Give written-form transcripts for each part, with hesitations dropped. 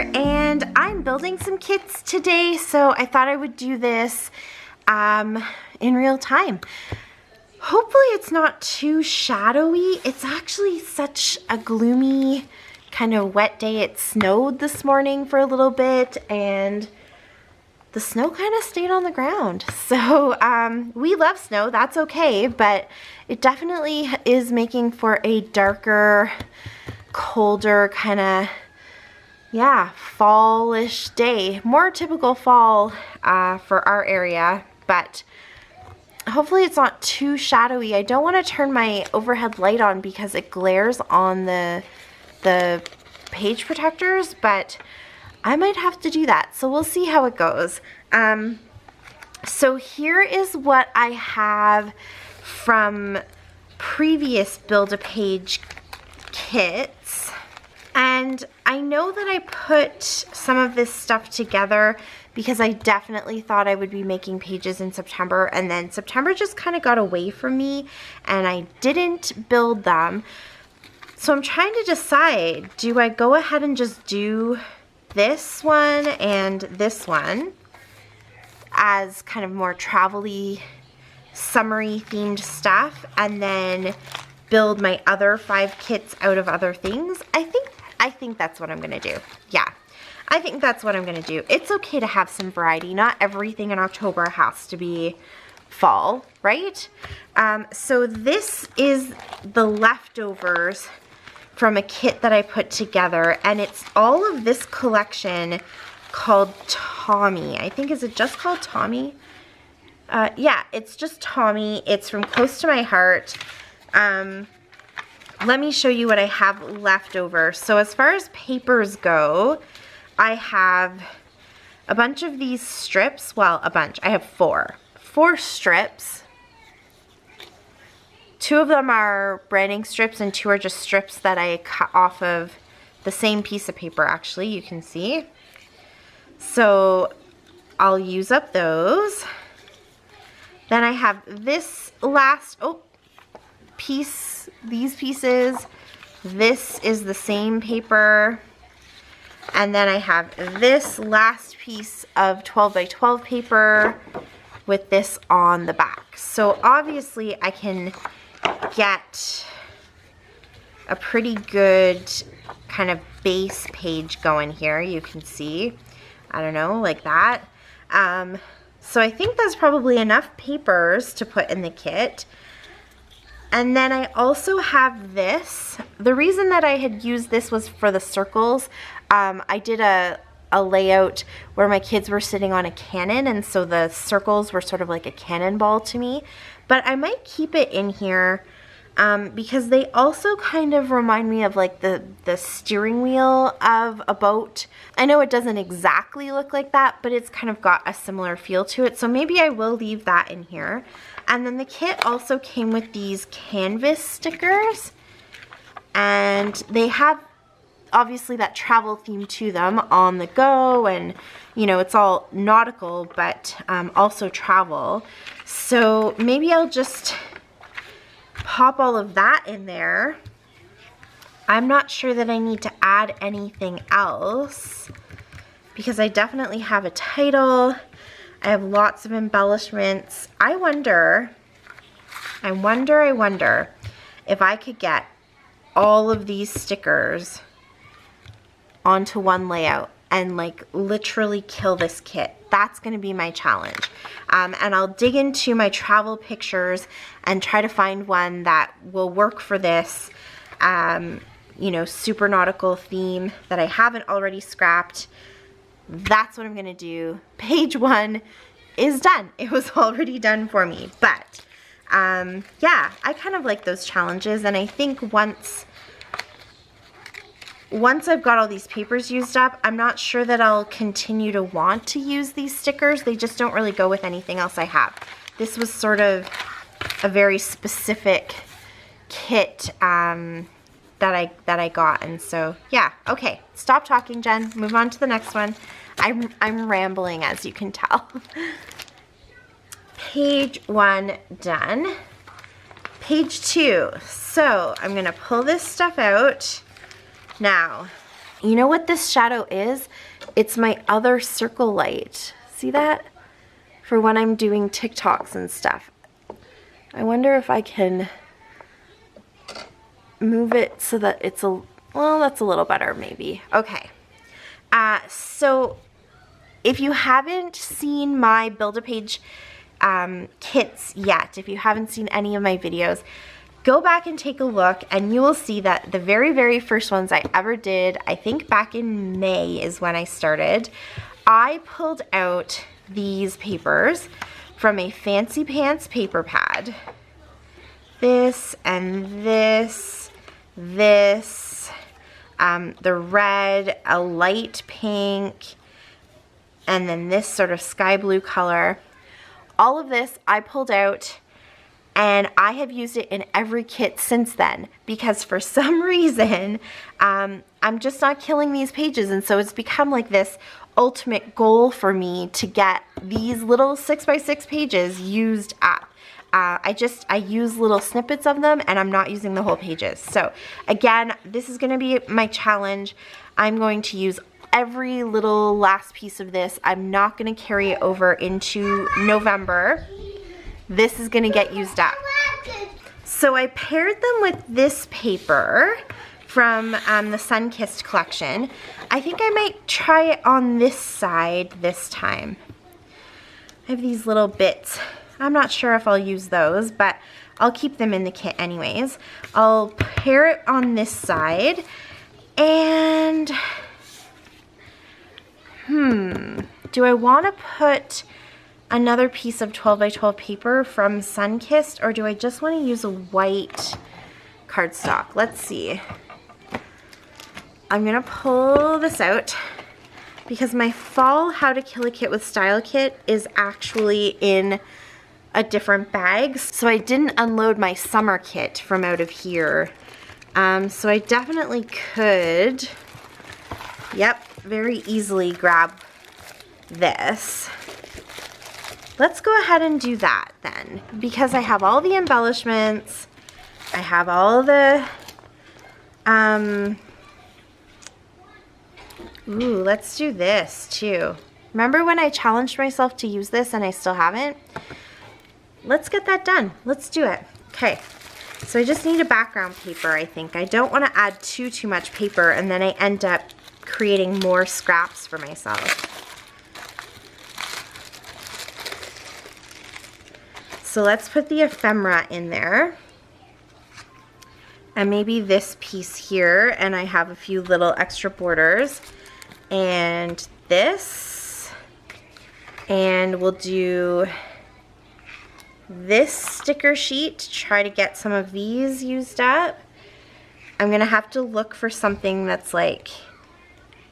here, and I'm building some kits today, so I thought I would do this in real time. Hopefully it's not too shadowy. It's actually such a gloomy kind of wet day. It snowed this morning for a little bit, and the snow kind of stayed on the ground. So we love snow, that's okay, but it definitely is making for a darker, colder kind of, yeah, fall-ish day. More typical fall for our area, but hopefully it's not too shadowy. I don't want to turn my overhead light on because it glares on the page protectors, but I might have to do that, so we'll see how it goes. So here is what I have from previous Build-A-Page kits. And I know that I put some of this stuff together because I definitely thought I would be making pages in September, and then September just kind of got away from me and I didn't build them. So I'm trying to decide, do I go ahead and just do this one and this one as kind of more travel-y, summery themed stuff, and then build my other 5 kits out of other things? I think that's what I'm gonna do. Yeah, I think that's what I'm gonna do. It's okay to have some variety. Not everything in October has to be fall, right? So this is the leftovers from a kit that I put together, and it's all of this collection called Tommy. I think, is it just called Tommy? Yeah, it's just Tommy. It's from Close to My Heart. Let me show you what I have left over. So as far as papers go, I have a bunch of these strips. Well, a bunch. I have 4 strips. 2 of them are branding strips and 2 are just strips that I cut off of the same piece of paper, actually, you can see. So I'll use up those. Then I have this last piece, these pieces. This is the same paper. And then I have this last piece of 12 by 12 paper with this on the back. So obviously I can get a pretty good kind of base page going here. You can see, I don't know, like that. So I think that's probably enough papers to put in the kit. And then I also have this. The reason that I had used this was for the circles. I did a layout where my kids were sitting on a cannon, and so the circles were sort of like a cannonball to me. But I might keep it in here because they also kind of remind me of like the steering wheel of a boat. I know it doesn't exactly look like that, but it's kind of got a similar feel to it. So maybe I will leave that in here. And then the kit also came with these canvas stickers, and they have obviously that travel theme to them, on the go, and you know, it's all nautical but also travel. So maybe I'll just pop all of that in there. I'm not sure that I need to add anything else because I definitely have a title. I have lots of embellishments. I wonder if I could get all of these stickers onto one layout and like literally kill this kit. That's gonna be my challenge. And I'll dig into my travel pictures and try to find one that will work for this, you know, super nautical theme that I haven't already scrapped. That's what I'm gonna do. Page 1 is done. It was already done for me, but yeah, I kind of like those challenges, and I think once I've got all these papers used up, I'm not sure that I'll continue to want to use these stickers. They just don't really go with anything else I have. This was sort of a very specific kit that I got, and so yeah. Okay, stop talking, Jen. Move on to the next one. I'm rambling, as you can tell. Page 1 done. Page 2. So I'm gonna pull this stuff out. Now, You know what this shadow is? It's my other circle light. See that? For when I'm doing TikToks and stuff. I wonder if I can move it so that it's a, well, that's a little better maybe. Okay. So if you haven't seen my Build-A-Page kits yet, if you haven't seen any of my videos, go back and take a look and you will see that the very, very first ones I ever did, I think back in May is when I started, I pulled out these papers from a Fancy Pants paper pad. This and this, the red, a light pink, and then this sort of sky blue color. All of this I pulled out and I have used it in every kit since then because for some reason I'm just not killing these pages, and so it's become like this ultimate goal for me to get these little 6x6 pages used up. I use little snippets of them and I'm not using the whole pages. So again, this is gonna be my challenge. I'm going to use every little last piece of this. I'm not gonna carry it over into November. This is gonna get used up. So I paired them with this paper from the Sun-Kissed collection. I think I might try it on this side this time. I have these little bits. I'm not sure if I'll use those, but I'll keep them in the kit anyways. I'll pair it on this side, and do I want to put another piece of 12x12 paper from Sun-Kissed, or do I just want to use a white cardstock? Let's see. I'm gonna pull this out because my fall How to Kill a Kit with Style kit is actually in a different bag, so I didn't unload my summer kit from out of here. So I definitely could, yep, very easily grab this. Let's go ahead and do that then, because I have all the embellishments, I have all the, ooh, let's do this too. Remember when I challenged myself to use this and I still haven't? Let's get that done. Let's do it. Okay, so I just need a background paper, I think. I don't want to add too much paper and then I end up creating more scraps for myself. So let's put the ephemera in there. And maybe this piece here, and I have a few little extra borders. And this. And we'll do this sticker sheet to try to get some of these used up. I'm gonna have to look for something that's like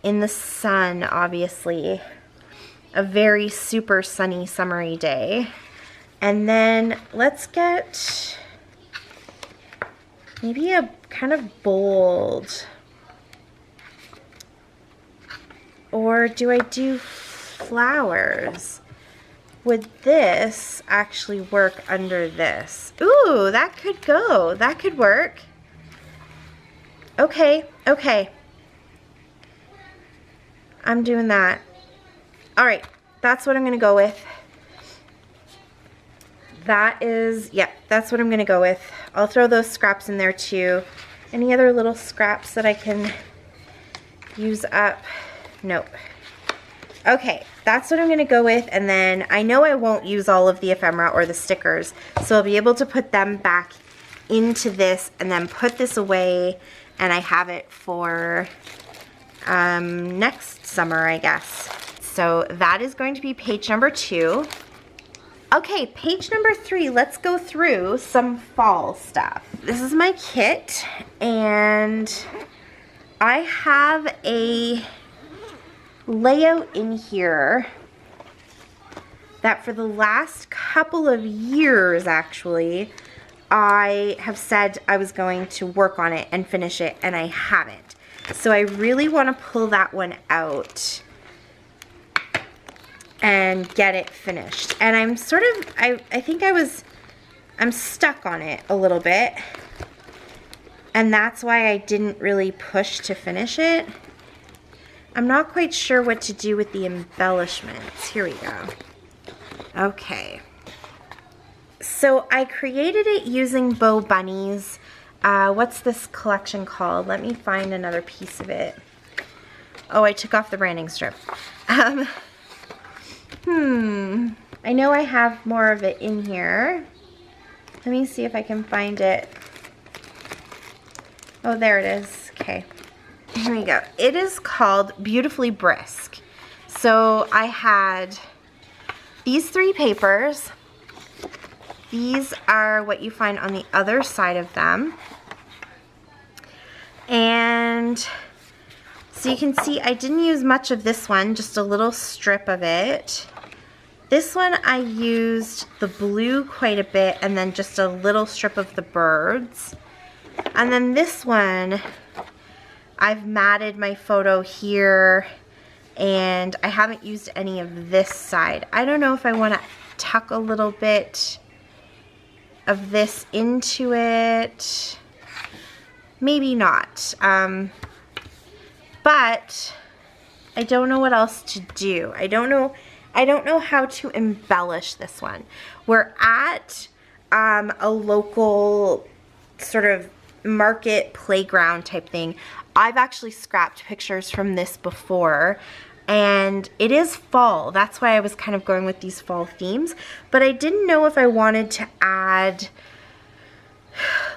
in the sun, obviously. A very super sunny, summery day. And then let's get maybe a kind of bold. Or do I do flowers? Would this actually work under this? Ooh, that could go. That could work. Okay, okay. I'm doing that. All right, that's what I'm gonna go with. That is, yep, that's what I'm gonna go with. I'll throw those scraps in there too. Any other little scraps that I can use up? Nope. Okay, that's what I'm gonna go with, and then I know I won't use all of the ephemera or the stickers, so I'll be able to put them back into this and then put this away, and I have it for next summer, I guess. So that is going to be page number 2. Okay, page number 3, let's go through some fall stuff. This is my kit, and I have a layout in here that for the last couple of years, actually, I have said I was going to work on it and finish it, and I haven't. So I really want to pull that one out and get it finished. And I'm sort of, I think I'm stuck on it a little bit. And that's why I didn't really push to finish it. I'm not quite sure what to do with the embellishments. Here we go. Okay. So I created it using Bow Bunnies. What's this collection called? Let me find another piece of it. Oh, I took off the branding strip. I know I have more of it in here. Let me see if I can find it. Oh, there it is. Okay. Here we go. It is called Beautifully Brisk. So I had these 3 papers. These are what you find on the other side of them. And so you can see I didn't use much of this one, just a little strip of it. This one I used the blue quite a bit and then just a little strip of the birds. And then this one, I've matted my photo here and I haven't used any of this side. I don't know if I want to tuck a little bit of this into it. Maybe not. But I don't know what else to do. I don't know how to embellish this one. We're at a local sort of market playground type thing. I've actually scrapped pictures from this before, and it is fall. That's why I was kind of going with these fall themes, but I didn't know if I wanted to add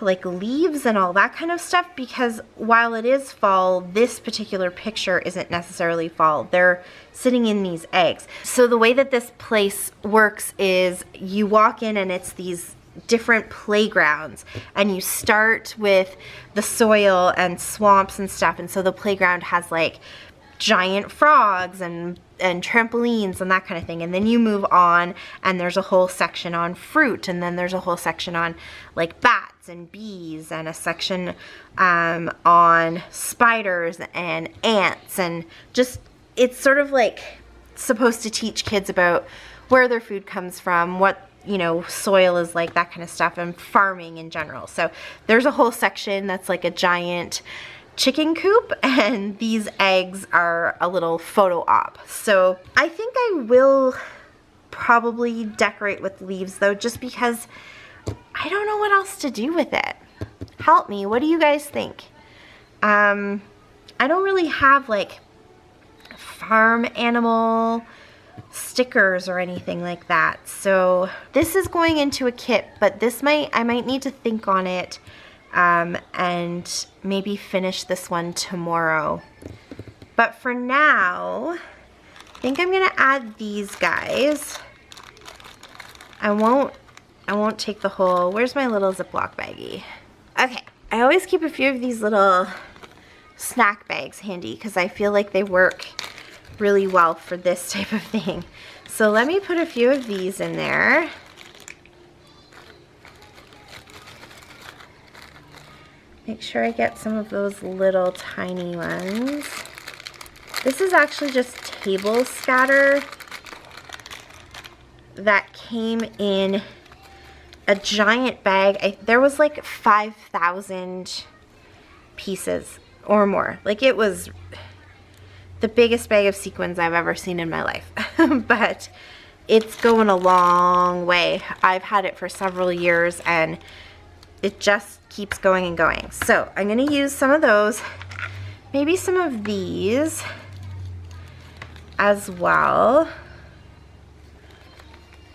like leaves and all that kind of stuff, because while it is fall, this particular picture isn't necessarily fall. They're sitting in these eggs. So the way that this place works is you walk in and it's these different playgrounds, and you start with the soil and swamps and stuff, and so the playground has like giant frogs and trampolines and that kind of thing, and then you move on and there's a whole section on fruit, and then there's a whole section on like bats and bees, and a section on spiders and ants, and just it's sort of like supposed to teach kids about where their food comes from, what soil is like, that kind of stuff, and farming in general. So there's a whole section that's like a giant chicken coop, and these eggs are a little photo op. So I think I will probably decorate with leaves though, just because I don't know what else to do with it. Help me, what do you guys think? I don't really have like farm animal stickers or anything like that. So this is going into a kit, but I might need to think on it and maybe finish this one tomorrow. But for now, I think I'm gonna add these guys. I won't take the whole, where's my little Ziploc baggie? Okay, I always keep a few of these little snack bags handy because I feel like they work really well for this type of thing. So let me put a few of these in there. Make sure I get some of those little tiny ones. This is actually just table scatter that came in a giant bag. There was like 5,000 pieces or more. Like, it was the biggest bag of sequins I've ever seen in my life. But it's going a long way. I've had it for several years and it just keeps going and going. So I'm going to use some of those, maybe some of these as well.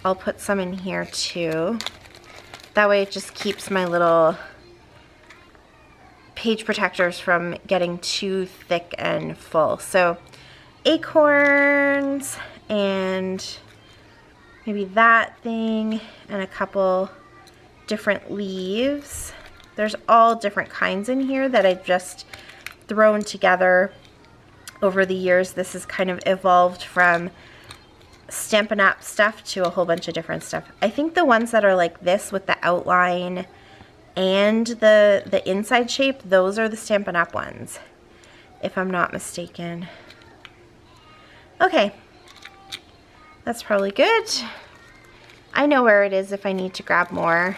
I'll put some in here too. That way it just keeps my little page protectors from getting too thick and full. So acorns and maybe that thing and a couple different leaves. There's all different kinds in here that I've just thrown together over the years. This has kind of evolved from Stampin' Up! Stuff to a whole bunch of different stuff. I think the ones that are like this with the outline and the inside shape, those are the Stampin' Up! Ones, if I'm not mistaken. Okay, that's probably good. I know where it is if I need to grab more.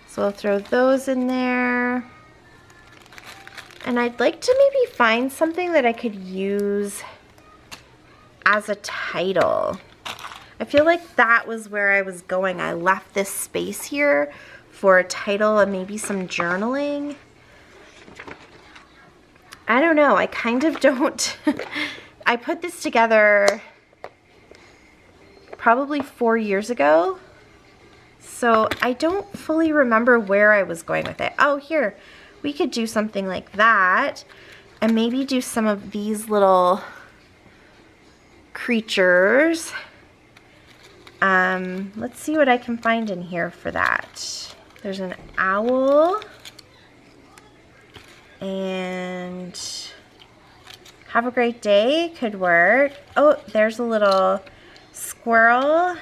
So I'll throw those in there. And I'd like to maybe find something that I could use as a title. I feel like that was where I was going. I left this space here for a title and maybe some journaling. I don't know. I kind of don't. I put this together probably 4 years ago. So I don't fully remember where I was going with it. Oh, here. We could do something like that. And maybe do some of these little creatures. Let's see what I can find in here for that. There's an owl. And have a great day could work. Oh, there's a little squirrel.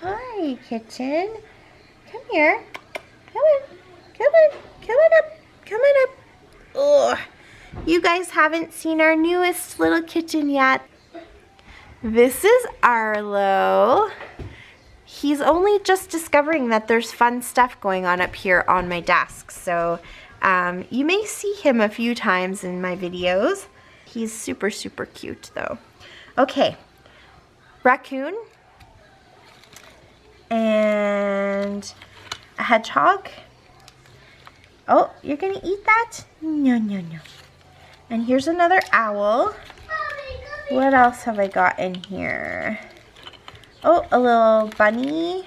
Hi, kitten. Come here. Come on. Come on. Come on up. Come on up. Oh, you guys haven't seen our newest little kitten yet. This is Arlo. He's only just discovering that there's fun stuff going on up here on my desk. So you may see him a few times in my videos. He's super, super cute though. Okay, raccoon and a hedgehog. Oh, you're gonna eat that? No, no, no. And here's another owl. What else have I got in here? Oh, a little bunny.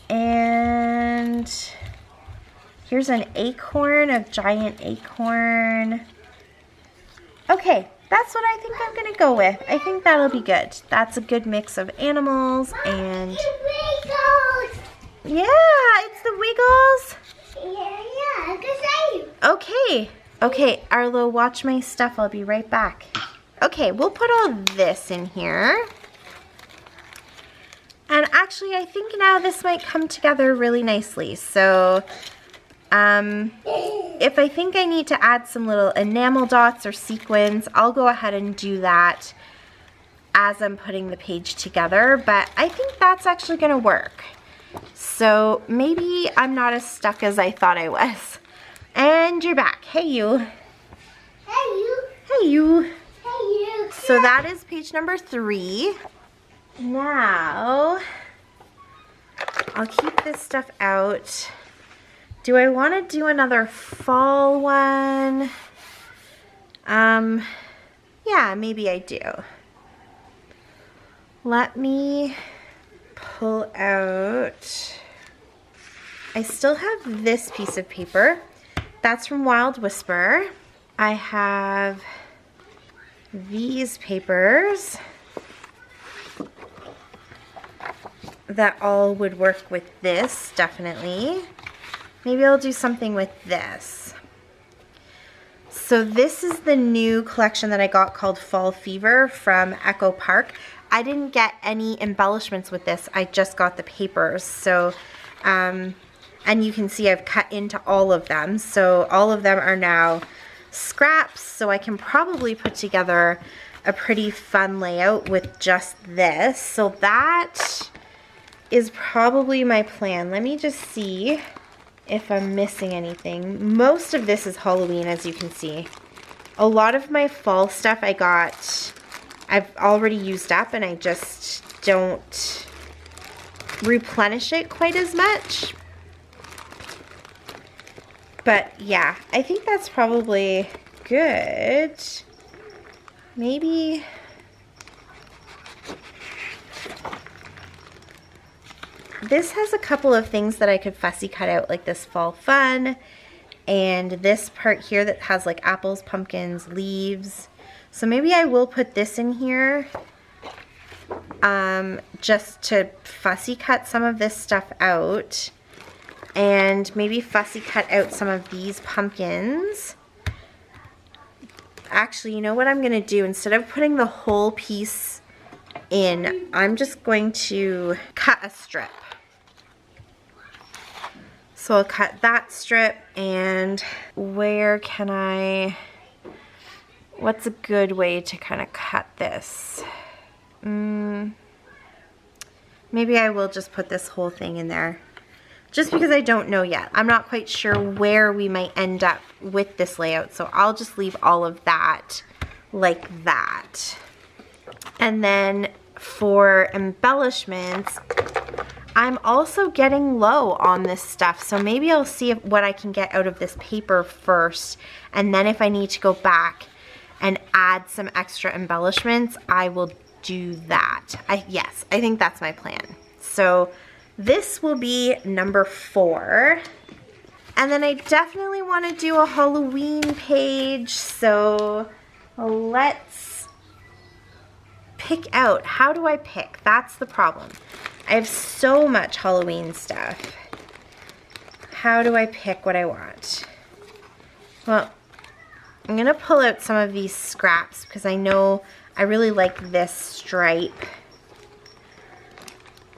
And here's an acorn, a giant acorn. Okay, that's what I think I'm gonna go with. I think that'll be good. That's a good mix of animals and... Yeah, it's the Wiggles. Yeah, good. Okay. Okay, Arlo, watch my stuff. I'll be right back. Okay, we'll put all this in here. And actually, I think now this might come together really nicely. So, if I think I need to add some little enamel dots or sequins, I'll go ahead and do that as I'm putting the page together. But I think that's actually going to work. So, maybe I'm not as stuck as I thought I was. And you're back. Hey, you. Hey, you. Hey, you. Hey, you. So that is page number 3. Now, I'll keep this stuff out. Do I want to do another fall one? Yeah, maybe I do. Let me pull out. I still have this piece of paper. That's from Wild Whisper. I have these papers that all would work with this, definitely. Maybe I'll do something with this. So this is the new collection that I got called Fall Fever from Echo Park. I didn't get any embellishments with this. I just got the papers. So, and you can see I've cut into all of them. So all of them are now scraps. So I can probably put together a pretty fun layout with just this. So that is probably my plan. Let me just see if I'm missing anything. Most of this is Halloween, as you can see. A lot of my fall stuff I've already used up, and I just don't replenish it quite as much. But yeah, I think that's probably good. Maybe... This has a couple of things that I could fussy cut out, like this fall fun, and this part here that has like apples, pumpkins, leaves. So maybe I will put this in here just to fussy cut some of this stuff out, and maybe fussy cut out some of these pumpkins. Actually, you know what I'm going to do? Instead of putting the whole piece in, I'm just going to cut a strip. So I'll cut that strip, and where can what's a good way to kind of cut this? Maybe I will just put this whole thing in there. just because I don't know yet. I'm not quite sure where we might end up with this layout, so I'll just leave all of that like that. And then for embellishments, I'm also getting low on this stuff, so maybe I'll see what I can get out of this paper first, and then if I need to go back and add some extra embellishments, I will do that. Yes, I think that's my plan. So this will be number 4. And then I definitely want to do a Halloween page, so let's pick out. How do I pick? That's the problem. I have so much Halloween stuff. How do I pick what I want? Well, I'm going to pull out some of these scraps because I know I really like this stripe.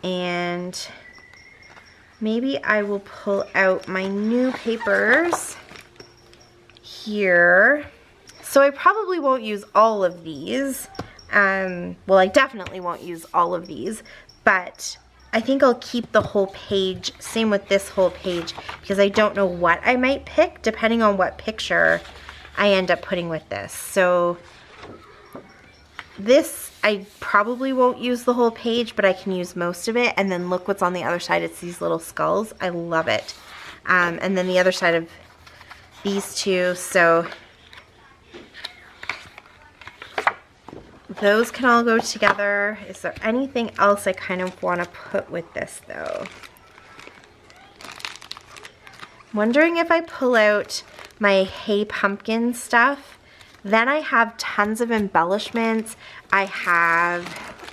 And maybe I will pull out my new papers here. So I probably won't use all of these. Well, I definitely won't use all of these, but I think I'll keep the whole page. Same with this whole page, because I don't know what I might pick depending on what picture I end up putting with this. So this, I probably won't use the whole page, but I can use most of it. And then look what's on the other side. It's these little skulls. I love it. And then the other side of these two. So those can all go together. Is there anything else I kind of want to put with this though? Wondering if I pull out my Hey Pumpkin stuff. Then I have tons of embellishments. I have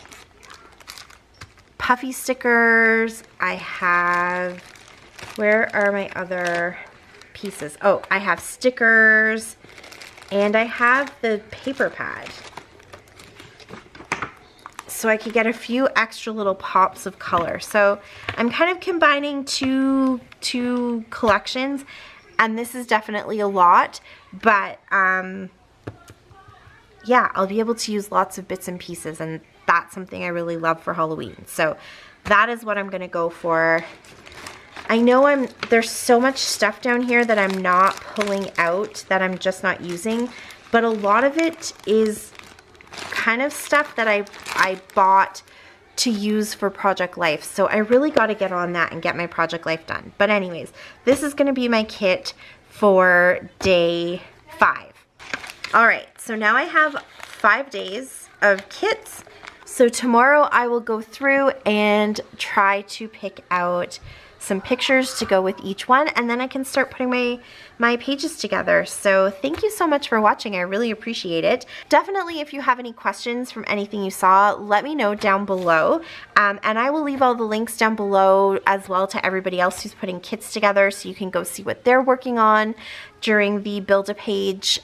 puffy stickers. I have, where are my other pieces? Oh, I have stickers. And I have the paper pad. So I could get a few extra little pops of color. So I'm kind of combining two collections, and this is definitely a lot, but yeah, I'll be able to use lots of bits and pieces, and that's something I really love for Halloween. So that is what I'm gonna go for. I know there's so much stuff down here that I'm not pulling out, that I'm just not using, but a lot of it is kind of stuff that I bought to use for Project Life. So I really got to get on that and get my Project Life done. But anyways, this is going to be my kit for day 5. All right, so now I have 5 days of kits. So tomorrow I will go through and try to pick out some pictures to go with each one, and then I can start putting my pages together. So thank you so much for watching. I really appreciate it. Definitely, if you have any questions from anything you saw, let me know down below, and I will leave all the links down below as well to everybody else who's putting kits together, so you can go see what they're working on during the Build a Page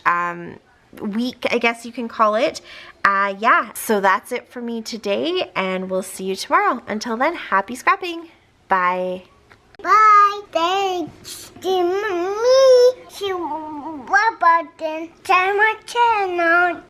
week, I guess you can call it. Yeah, so that's it for me today, and we'll see you tomorrow. Until then, happy scrapping. Bye. Bye. Thanks to mommy. She button. Tell my channel.